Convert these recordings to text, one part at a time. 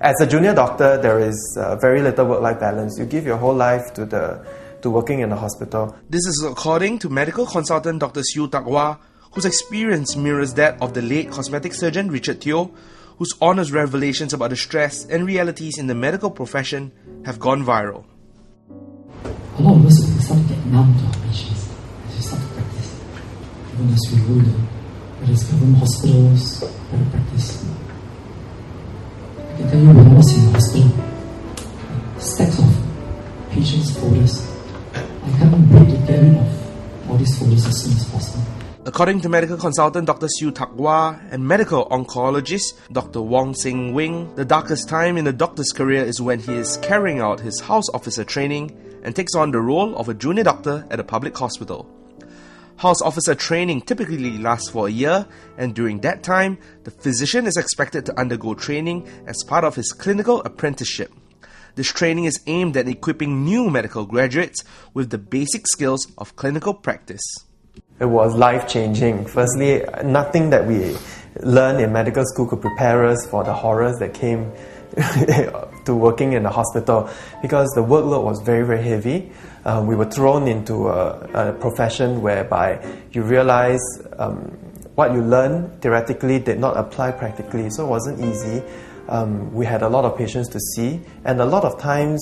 As a junior doctor, there is very little work-life balance. You give your whole life to working in the hospital. This is according to medical consultant Dr. Siu Takwa, whose experience mirrors that of the late cosmetic surgeon Richard Teo, whose honest revelations about the stress and realities in the medical profession have gone viral. A lot of us start to get numb to our patients as we start to practice. Even as we rule them, whether it's government hospitals, private practice. I can tell you when I was in the hospital, stacks of patients' folders. I can't wait to get rid of all these folders as soon as possible. According to medical consultant Dr. Siu Takwa and medical oncologist Dr. Wong Seng Wing, the darkest time in the doctor's career is when he is carrying out his house officer training and takes on the role of a junior doctor at a public hospital. House officer training typically lasts for a year, and during that time, the physician is expected to undergo training as part of his clinical apprenticeship. This training is aimed at equipping new medical graduates with the basic skills of clinical practice. It was life-changing. Firstly, nothing that we learned in medical school could prepare us for the horrors that came to working in the hospital, because the workload was very, very heavy. We were thrown into a profession whereby you realize what you learned theoretically did not apply practically, so it wasn't easy. We had a lot of patients to see, and a lot of times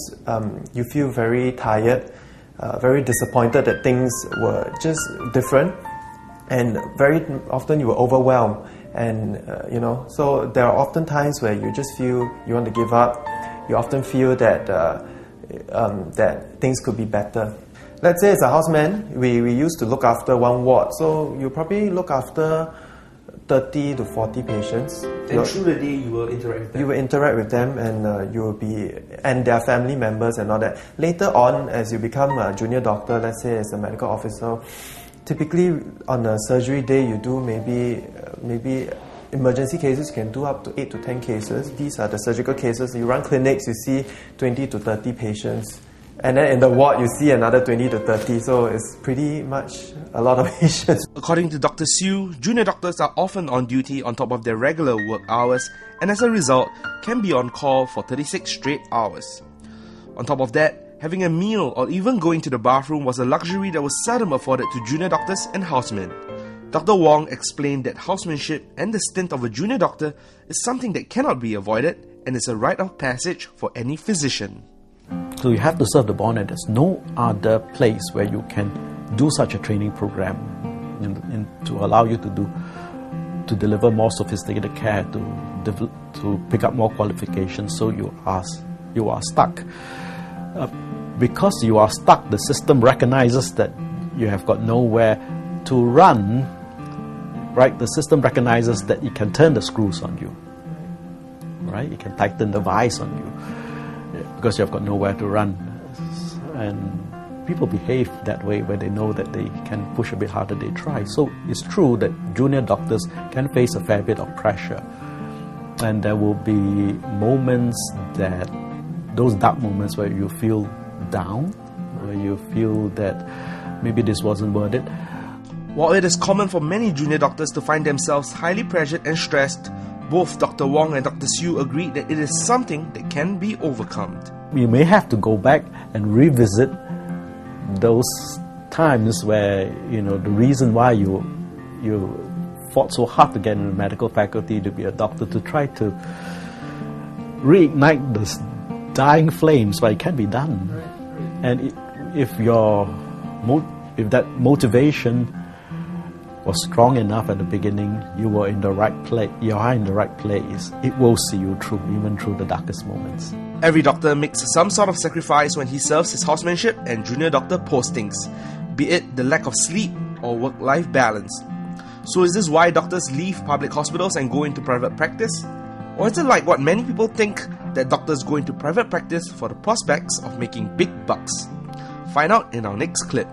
you feel very tired, very disappointed that things were just different, and very often you were overwhelmed. And so there are often times where you just feel you want to give up. You often feel that that things could be better. Let's say as a houseman, we used to look after one ward, so you probably look after 30 to 40 patients. And through the day you will interact with them? You will interact with them, and you will be, and their family members and all that. Later on, as you become a junior doctor, let's say as a medical officer, typically on a surgery day you do maybe emergency cases, you can do up to 8 to 10 cases. These are the surgical cases. You run clinics, you see 20 to 30 patients. And then in the ward, you see another 20 to 30. So it's pretty much a lot of patients. According to Dr. Siu, junior doctors are often on duty on top of their regular work hours, and as a result, can be on call for 36 straight hours. On top of that, having a meal or even going to the bathroom was a luxury that was seldom afforded to junior doctors and housemen. Dr. Wong explained that housemanship and the stint of a junior doctor is something that cannot be avoided and is a rite of passage for any physician. So you have to serve the bond, and there's no other place where you can do such a training program to allow you to deliver more sophisticated care, to pick up more qualifications. So you are stuck. Because you are stuck, the system recognizes that you have got nowhere to run. Right? The system recognizes that it can turn the screws on you. Right? It can tighten the vice on you because you've got nowhere to run. And people behave that way when they know that they can push a bit harder, they try. So it's true that junior doctors can face a fair bit of pressure. And there will be moments those dark moments where you feel down, where you feel that maybe this wasn't worth it. While it is common for many junior doctors to find themselves highly pressured and stressed, both Dr. Wong and Dr. Siu agree that it is something that can be overcome. You may have to go back and revisit those times where, the reason why you fought so hard to get in the medical faculty to be a doctor, to try to reignite this dying flames, but it can be done. And if that motivation was strong enough at the beginning, you are in the right place. It will see you through, even through the darkest moments. Every doctor makes some sort of sacrifice when he serves his housemanship and junior doctor postings, be it the lack of sleep or work-life balance. So is this why doctors leave public hospitals and go into private practice? Or is it like what many people think, that doctors go into private practice for the prospects of making big bucks? Find out in our next clip.